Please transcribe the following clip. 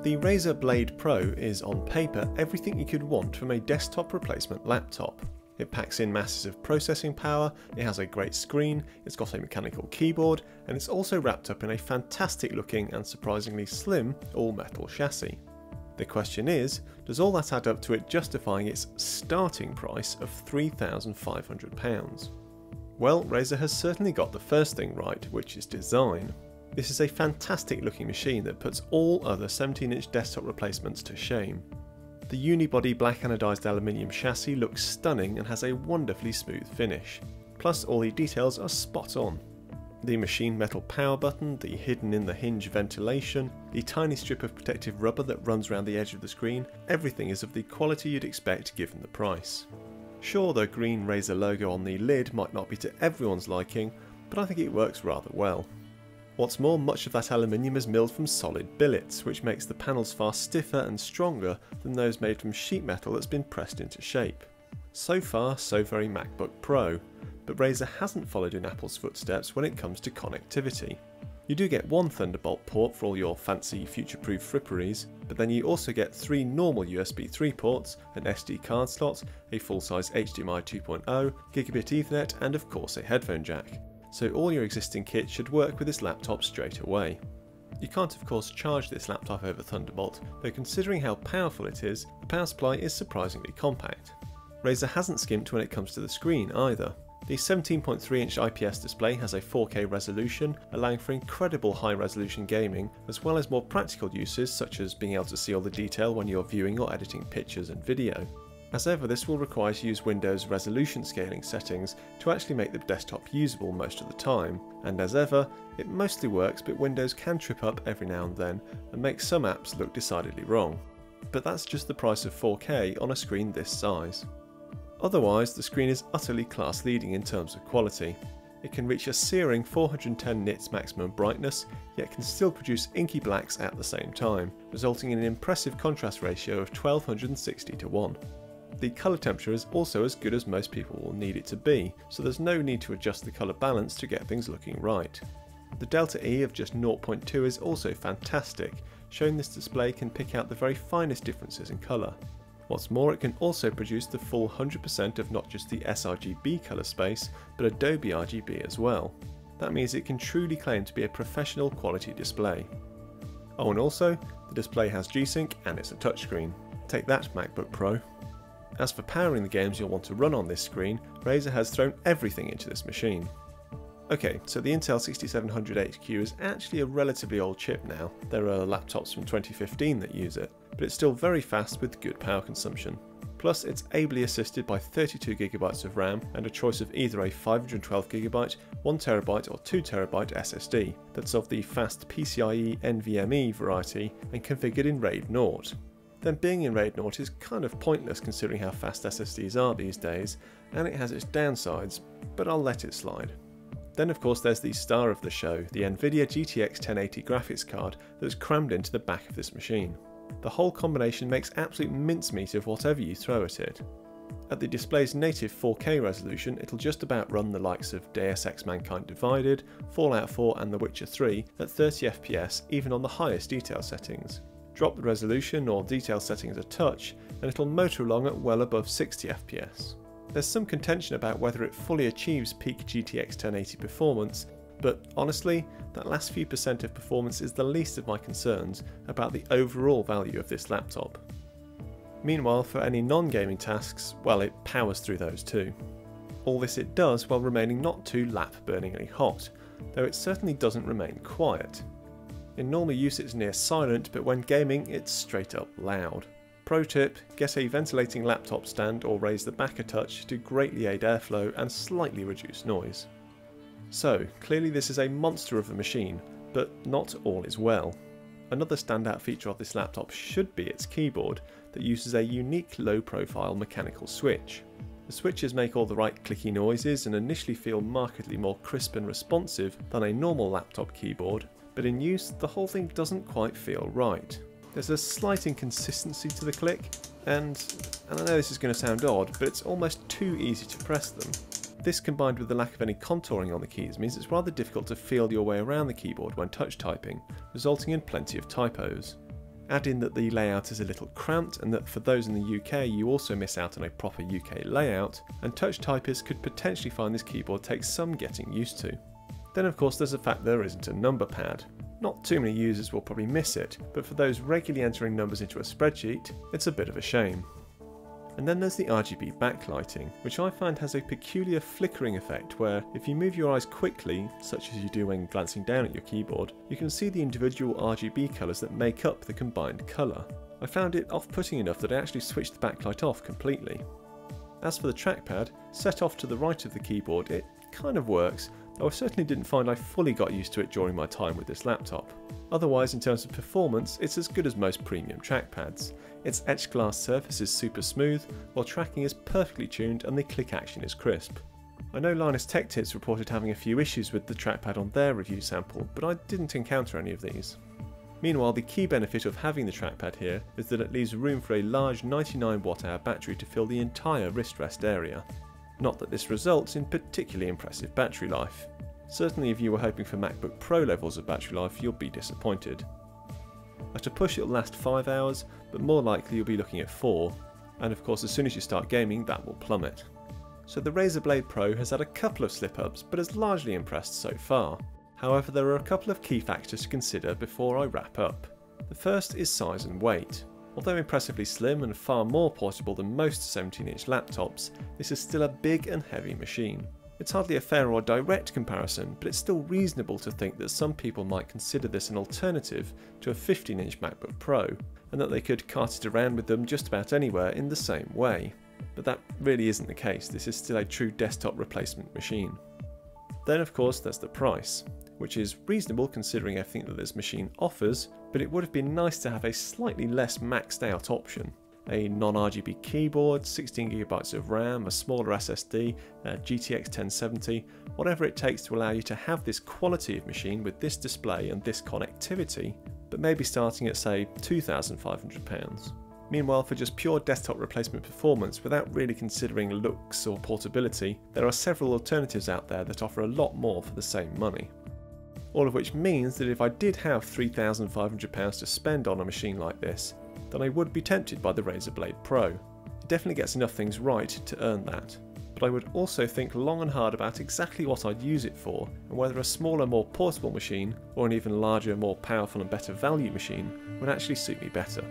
The Razer Blade Pro is on paper everything you could want from a desktop replacement laptop. It packs in masses of processing power, it has a great screen, it's got a mechanical keyboard, and it's also wrapped up in a fantastic looking and surprisingly slim all-metal chassis. The question is, does all that add up to it justifying its starting price of £3,500? Well, Razer has certainly got the first thing right, which is design. This is a fantastic looking machine that puts all other 17-inch desktop replacements to shame. The unibody black anodised aluminium chassis looks stunning and has a wonderfully smooth finish. Plus all the details are spot on. The machine metal power button, the hidden in the hinge ventilation, the tiny strip of protective rubber that runs around the edge of the screen, everything is of the quality you'd expect given the price. Sure, the green Razer logo on the lid might not be to everyone's liking, but I think it works rather well. What's more, much of that aluminium is milled from solid billets, which makes the panels far stiffer and stronger than those made from sheet metal that's been pressed into shape. So far, so very MacBook Pro, but Razer hasn't followed in Apple's footsteps when it comes to connectivity. You do get one Thunderbolt port for all your fancy future-proof fripperies, but then you also get 3 normal USB 3 ports, an SD card slot, a full-size HDMI 2.0, Gigabit Ethernet, and of course a headphone jack. So all your existing kit should work with this laptop straight away. You can't of course charge this laptop over Thunderbolt, though considering how powerful it is, the power supply is surprisingly compact. Razer hasn't skimped when it comes to the screen either. The 17.3-inch IPS display has a 4K resolution, allowing for incredible high-resolution gaming, as well as more practical uses such as being able to see all the detail when you're viewing or editing pictures and video. As ever, this will require to use Windows resolution scaling settings to actually make the desktop usable most of the time, and as ever, it mostly works, but Windows can trip up every now and then and make some apps look decidedly wrong. But that's just the price of 4K on a screen this size. Otherwise, the screen is utterly class-leading in terms of quality. It can reach a searing 410 nits maximum brightness, yet can still produce inky blacks at the same time, resulting in an impressive contrast ratio of 1260:1. The colour temperature is also as good as most people will need it to be, so there's no need to adjust the colour balance to get things looking right. The delta E of just 0.2 is also fantastic, showing this display can pick out the very finest differences in colour. What's more, it can also produce the full 100% of not just the sRgB colour space, but Adobe RGB as well. That means it can truly claim to be a professional quality display. Oh, and also, the display has G-Sync and it's a touchscreen. Take that, MacBook Pro. As for powering the games you'll want to run on this screen, Razer has thrown everything into this machine. Okay, so the Intel 6700HQ is actually a relatively old chip now. There are laptops from 2015 that use it, but it's still very fast with good power consumption. Plus, it's ably assisted by 32GB of RAM and a choice of either a 512GB, 1TB or 2TB SSD that's of the fast PCIe NVMe variety and configured in RAID 0. Then being in RAID 0 is kind of pointless considering how fast SSDs are these days, and it has its downsides, but I'll let it slide. Then of course there's the star of the show, the Nvidia GTX 1080 graphics card that's crammed into the back of this machine. The whole combination makes absolute mincemeat of whatever you throw at it. At the display's native 4K resolution, it'll just about run the likes of Deus Ex Mankind Divided, Fallout 4 and The Witcher 3 at 30fps even on the highest detail settings. Drop the resolution or detail settings a touch and it'll motor along at well above 60fps. There's some contention about whether it fully achieves peak GTX 1080 performance, but honestly, that last few percent of performance is the least of my concerns about the overall value of this laptop. Meanwhile, for any non-gaming tasks, well, it powers through those too. All this it does while remaining not too lap-burningly hot, though it certainly doesn't remain quiet. In normal use it's near silent, but when gaming it's straight up loud. Pro tip, get a ventilating laptop stand or raise the back a touch to greatly aid airflow and slightly reduce noise. So, clearly this is a monster of a machine, but not all is well. Another standout feature of this laptop should be its keyboard that uses a unique low-profile mechanical switch. The switches make all the right clicky noises and initially feel markedly more crisp and responsive than a normal laptop keyboard, but in use the whole thing doesn't quite feel right. There's a slight inconsistency to the click, and I know this is going to sound odd, but it's almost too easy to press them. This combined with the lack of any contouring on the keys means it's rather difficult to feel your way around the keyboard when touch typing, resulting in plenty of typos. Add in that the layout is a little cramped and that for those in the UK you also miss out on a proper UK layout, and touch typists could potentially find this keyboard takes some getting used to. Then of course there's the fact there isn't a number pad. Not too many users will probably miss it, but for those regularly entering numbers into a spreadsheet, it's a bit of a shame. And then there's the Rgb backlighting, which I find has a peculiar flickering effect where if you move your eyes quickly, such as you do when glancing down at your keyboard, you can see the individual RGB colours that make up the combined colour. I found it off-putting enough that I actually switched the backlight off completely. As for the trackpad, set off to the right of the keyboard, it kind of works, though I certainly didn't find I fully got used to it during my time with this laptop. Otherwise, in terms of performance, it's as good as most premium trackpads. Its etched glass surface is super smooth, while tracking is perfectly tuned and the click action is crisp. I know Linus Tech Tips reported having a few issues with the trackpad on their review sample, but I didn't encounter any of these. Meanwhile, the key benefit of having the trackpad here is that it leaves room for a large 99 Wh battery to fill the entire wrist rest area. Not that this results in particularly impressive battery life. Certainly if you were hoping for MacBook Pro levels of battery life, you'll be disappointed. At a push it'll last 5 hours, but more likely you'll be looking at 4, and of course as soon as you start gaming that will plummet. So the Razer Blade Pro has had a couple of slip-ups, but has largely impressed so far. However, there are a couple of key factors to consider before I wrap up. The first is size and weight. Although impressively slim and far more portable than most 17-inch laptops, this is still a big and heavy machine. It's hardly a fair or direct comparison, but it's still reasonable to think that some people might consider this an alternative to a 15-inch MacBook Pro, and that they could cart it around with them just about anywhere in the same way. But that really isn't the case. This is still a true desktop replacement machine. Then of course there's the price, which is reasonable considering everything that this machine offers, but it would have been nice to have a slightly less maxed out option. A non-RGB keyboard, 16GB of RAM, a smaller SSD, a GTX 1070, whatever it takes to allow you to have this quality of machine with this display and this connectivity, but maybe starting at say £2,500. Meanwhile, for just pure desktop replacement performance without really considering looks or portability, there are several alternatives out there that offer a lot more for the same money. All of which means that if I did have £3,500 to spend on a machine like this, then I would be tempted by the Razer Blade Pro. It definitely gets enough things right to earn that. But I would also think long and hard about exactly what I'd use it for, and whether a smaller, more portable machine, or an even larger, more powerful and better value machine, would actually suit me better.